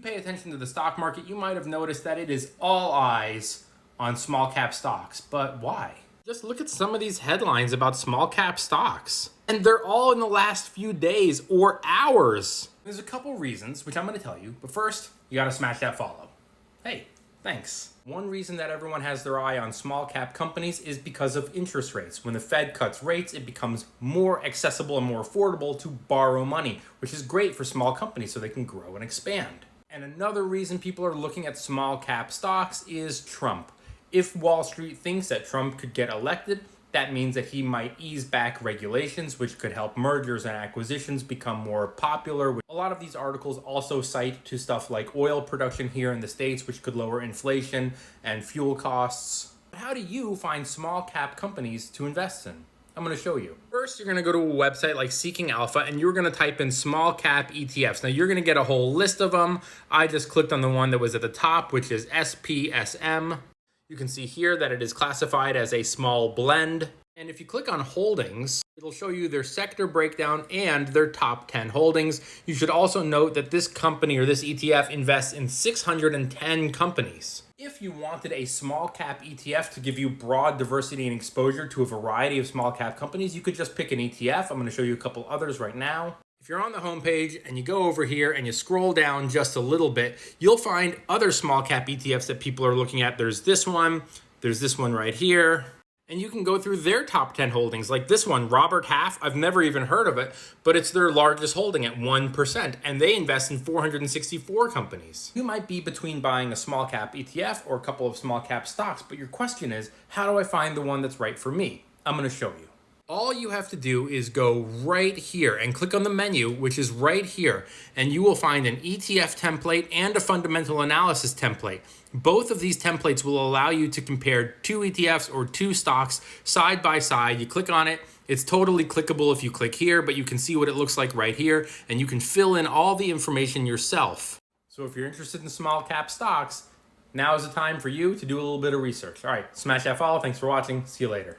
pay attention to the stock market, you might have noticed that it is all eyes on small cap stocks. But why? Just look at some of these headlines about small cap stocks. And they're all in the last few days or hours. There's a couple reasons, which I'm going to tell you. But first, you got to smash that follow. Hey, thanks. One reason that everyone has their eye on small cap companies is because of interest rates. When the Fed cuts rates, it becomes more accessible and more affordable to borrow money, which is great for small companies so they can grow and expand. And another reason people are looking at small cap stocks is Trump. If Wall Street thinks that Trump could get elected, that means that he might ease back regulations, which could help mergers and acquisitions become more popular. A lot of these articles also cite to stuff like oil production here in the States, which could lower inflation and fuel costs. How do you find small cap companies to invest in? I'm going to show you. First, you're going to go to a website like Seeking Alpha, and you're going to type in small cap ETFs. Now, you're going to get a whole list of them. I just clicked on the one that was at the top, which is SPSM. You can see here that it is classified as a small blend. And if you click on holdings, it'll show you their sector breakdown and their top 10 holdings. You should also note that this company or this ETF invests in 610 companies. If you wanted a small cap ETF to give you broad diversity and exposure to a variety of small cap companies, you could just pick an ETF. I'm going to show you a couple others right now. If you're on the homepage and you go over here and you scroll down just a little bit, you'll find other small cap ETFs that people are looking at. There's this one right here, and you can go through their top 10 holdings, like this one, Robert Half. I've never even heard of it, but it's their largest holding at 1%, and they invest in 464 companies. You might be between buying a small cap ETF or a couple of small cap stocks, but your question is, how do I find the one that's right for me? I'm going to show you. All you have to do is go right here and click on the menu, which is right here, and you will find an ETF template and a fundamental analysis template. Both of these templates will allow you to compare two ETFs or two stocks side by side. You click on it. It's totally clickable if you click here, but you can see what it looks like right here, and you can fill in all the information yourself. So if you're interested in small cap stocks, now is the time for you to do a little bit of research. All right, smash that follow. Thanks for watching. See you later.